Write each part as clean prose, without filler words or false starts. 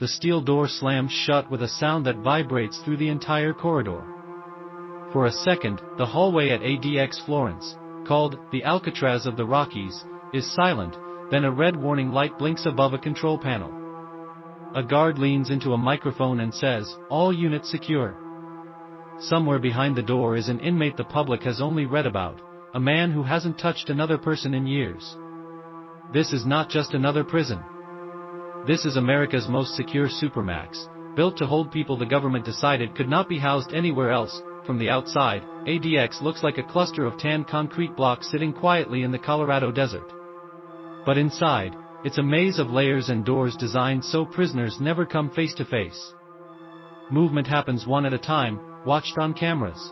the steel door slams shut with a sound that vibrates through the entire corridor. For a second, the hallway at ADX Florence, called the Alcatraz of the Rockies, is silent, then a red warning light blinks above a control panel. A guard leans into a microphone and says, "All units secure." Somewhere behind the door is an inmate the public has only read about, a man who hasn't touched another person in years. This is not just another prison. This is America's most secure Supermax, built to hold people the government decided could not be housed anywhere else. From the outside, ADX looks like a cluster of tan concrete blocks sitting quietly in the Colorado desert. But inside, it's a maze of layers and doors designed so prisoners never come face to face. Movement happens one at a time, watched on cameras.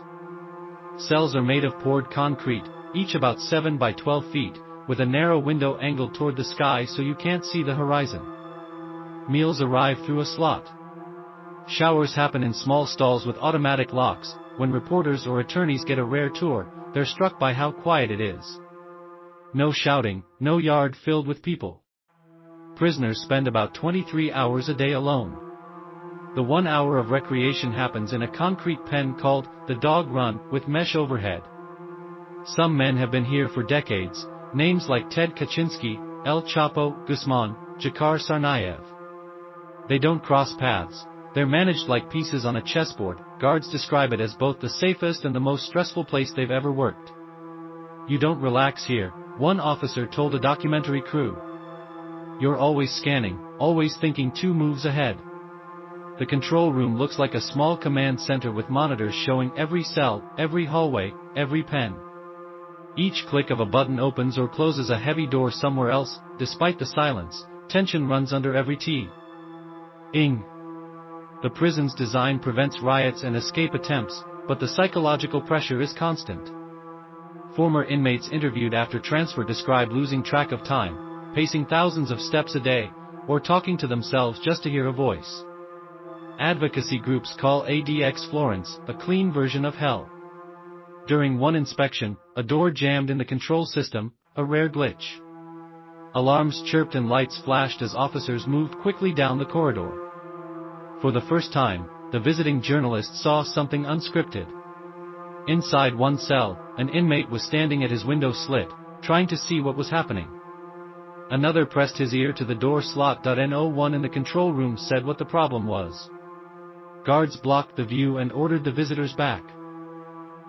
Cells are made of poured concrete, each about 7 by 12 feet, with a narrow window angled toward the sky so you can't see the horizon. Meals arrive through a slot. Showers happen in small stalls with automatic locks. When reporters or attorneys get a rare tour, they're struck by how quiet it is. No shouting, no yard filled with people. Prisoners spend about 23 hours a day alone. The 1 hour of recreation happens in a concrete pen called the Dog Run, with mesh overhead. Some men have been here for decades, names like Ted Kaczynski, El Chapo, Guzmán, Dzhokhar Tsarnaev. They don't cross paths. They're managed like pieces on a chessboard. Guards describe it as both the safest and the most stressful place they've ever worked. "You don't relax here," one officer told a documentary crew. "You're always scanning, always thinking 2 moves ahead." The control room looks like a small command center with monitors showing every cell, every hallway, every pen. Each click of a button opens or closes a heavy door somewhere else. Despite the silence, tension runs under every Ing. The prison's design prevents riots and escape attempts, but the psychological pressure is constant. Former inmates interviewed after transfer describe losing track of time, pacing thousands of steps a day, or talking to themselves just to hear a voice. Advocacy groups call ADX Florence a clean version of hell. During one inspection, a door jammed in the control system, a rare glitch. Alarms chirped and lights flashed as officers moved quickly down the corridor. For the first time, the visiting journalist saw something unscripted. Inside one cell, an inmate was standing at his window slit, trying to see what was happening. Another pressed his ear to the door slot. No one in the control room said what the problem was. Guards blocked the view and ordered the visitors back.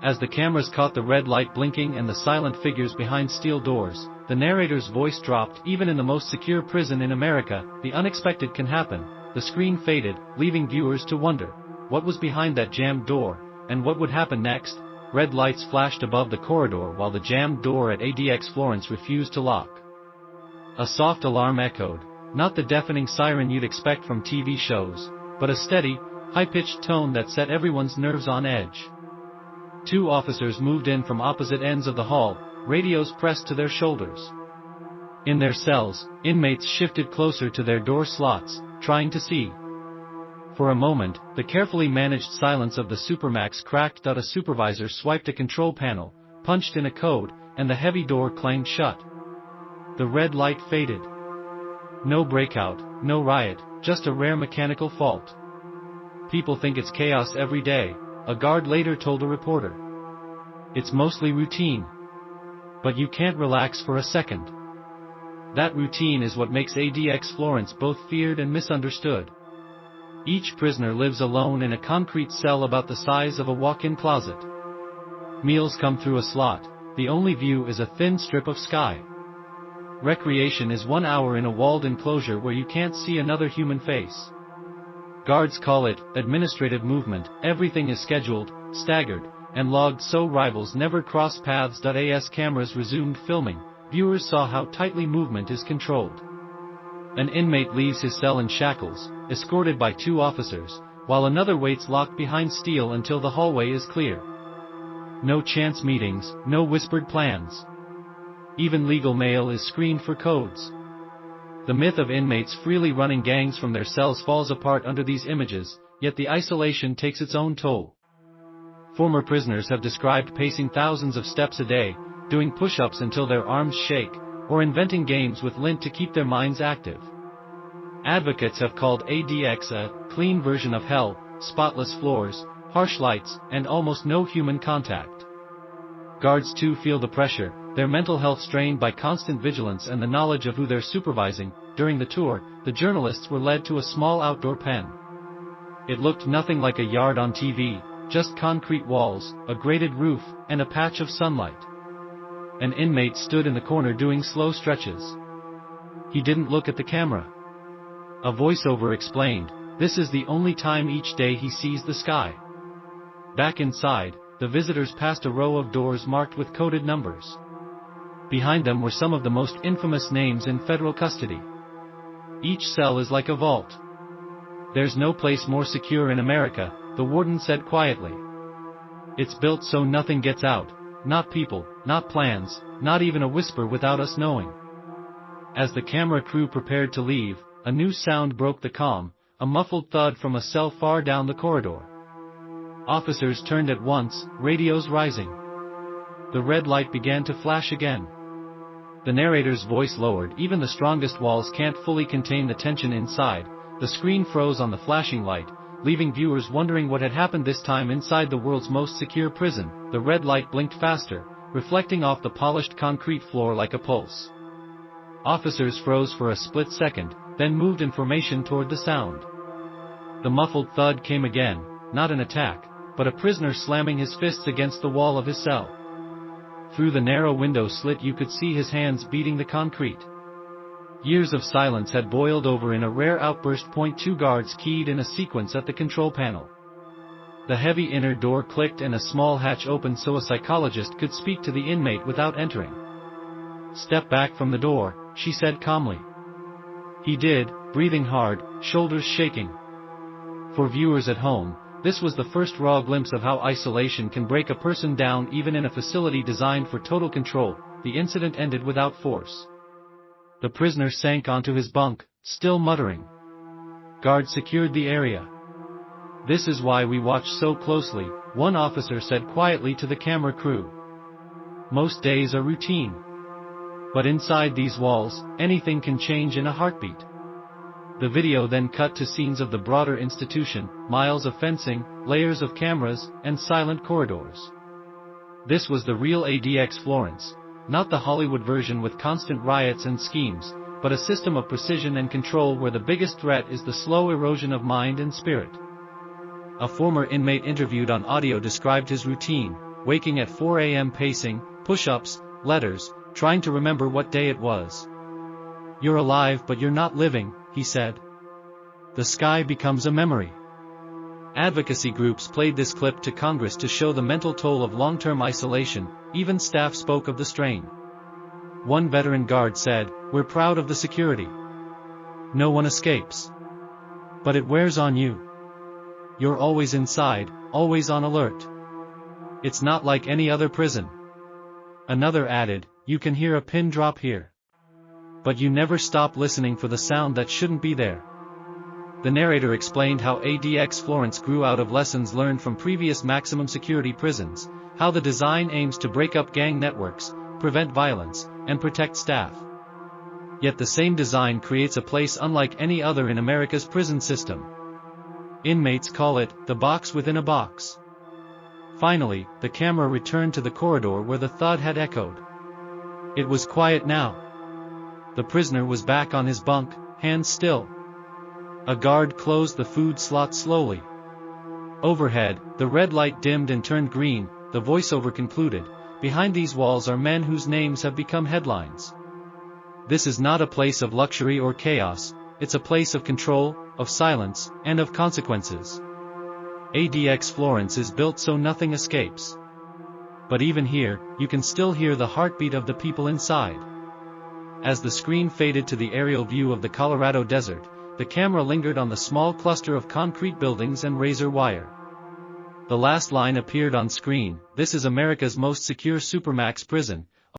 As the cameras caught the red light blinking and the silent figures behind steel doors, the narrator's voice dropped. Even in the most secure prison in America, the unexpected can happen. The screen faded, leaving viewers to wonder, what was behind that jammed door, and what would happen next? Red lights flashed above the corridor while the jammed door at ADX Florence refused to lock. A soft alarm echoed, not the deafening siren you'd expect from TV shows, but a steady, high-pitched tone that set everyone's nerves on edge. 2 officers moved in from opposite ends of the hall, radios pressed to their shoulders. In their cells, inmates shifted closer to their door slots, trying to see. For a moment, the carefully managed silence of the Supermax cracked. A supervisor swiped a control panel, punched in a code, and the heavy door clanged shut. The red light faded. No breakout, no riot, just a rare mechanical fault. "People think it's chaos every day," a guard later told a reporter. "It's mostly routine. But you can't relax for a second." That routine is what makes ADX Florence both feared and misunderstood. Each prisoner lives alone in a concrete cell about the size of a walk-in closet. Meals come through a slot. The only view is a thin strip of sky. Recreation is 1 hour in a walled enclosure where you can't see another human face. Guards call it administrative movement. Everything is scheduled, staggered, and logged so rivals never cross paths. As cameras resumed filming, viewers saw how tightly movement is controlled. An inmate leaves his cell in shackles, escorted by 2 officers, while another waits locked behind steel until the hallway is clear. No chance meetings, no whispered plans. Even legal mail is screened for codes. The myth of inmates freely running gangs from their cells falls apart under these images, yet the isolation takes its own toll. Former prisoners have described pacing thousands of steps a day, doing push-ups until their arms shake, or inventing games with lint to keep their minds active. Advocates have called ADX a clean version of hell, spotless floors, harsh lights, and almost no human contact. Guards too feel the pressure, their mental health strained by constant vigilance and the knowledge of who they're supervising. During the tour, the journalists were led to a small outdoor pen. It looked nothing like a yard on TV, just concrete walls, a grated roof, and a patch of sunlight. An inmate stood in the corner doing slow stretches. He didn't look at the camera. A voiceover explained, this is the only time each day he sees the sky. Back inside, the visitors passed a row of doors marked with coded numbers. Behind them were some of the most infamous names in federal custody. Each cell is like a vault. There's no place more secure in America, the warden said quietly. It's built so nothing gets out, not people, not plans, not even a whisper without us knowing. As the camera crew prepared to leave, a new sound broke the calm, a muffled thud from a cell far down the corridor. Officers turned at once, radios rising. The red light began to flash again. The narrator's voice lowered. Even the strongest walls can't fully contain the tension inside. The screen froze on the flashing light, leaving viewers wondering what had happened this time inside the world's most secure prison. The red light blinked faster, reflecting off the polished concrete floor like a pulse. Officers froze for a split second, then moved in formation toward the sound. The muffled thud came again, not an attack, but a prisoner slamming his fists against the wall of his cell. Through the narrow window slit you could see his hands beating the concrete. Years of silence had boiled over in a rare outburst. 2 guards keyed in a sequence at the control panel. The heavy inner door clicked and a small hatch opened so a psychologist could speak to the inmate without entering. Step back from the door, she said calmly. He did, breathing hard, shoulders shaking. For viewers at home, this was the first raw glimpse of how isolation can break a person down even in a facility designed for total control. The incident ended without force. The prisoner sank onto his bunk, still muttering. Guards secured the area. This is why we watch so closely, one officer said quietly to the camera crew. Most days are routine. But inside these walls, anything can change in a heartbeat. The video then cut to scenes of the broader institution, miles of fencing, layers of cameras, and silent corridors. This was the real ADX Florence, not the Hollywood version with constant riots and schemes, but a system of precision and control where the biggest threat is the slow erosion of mind and spirit. A former inmate interviewed on audio described his routine, waking at 4 a.m. pacing, push-ups, letters, trying to remember what day it was. You're alive but you're not living, he said. The sky becomes a memory. Advocacy groups played this clip to Congress to show the mental toll of long-term isolation. Even staff spoke of the strain. One veteran guard said, "We're proud of the security. No one escapes. But it wears on you. You're always inside, always on alert. It's not like any other prison." Another added, "You can hear a pin drop here. But you never stop listening for the sound that shouldn't be there." The narrator explained how ADX Florence grew out of lessons learned from previous maximum security prisons, how the design aims to break up gang networks, prevent violence, and protect staff. Yet the same design creates a place unlike any other in America's prison system. Inmates call it the box within a box. Finally, the camera returned to the corridor where the thud had echoed. It was quiet now. The prisoner was back on his bunk, hands still. A guard closed the food slot slowly. Overhead, the red light dimmed and turned green. The voiceover concluded, "Behind these walls are men whose names have become headlines. This is not a place of luxury or chaos, it's a place of control, of silence, and of consequences." ADX Florence is built so nothing escapes. But even here, you can still hear the heartbeat of the people inside. As the screen faded to the aerial view of the Colorado desert, the camera lingered on the small cluster of concrete buildings and razor wire. The last line appeared on screen, "This is America's most secure Supermax prison,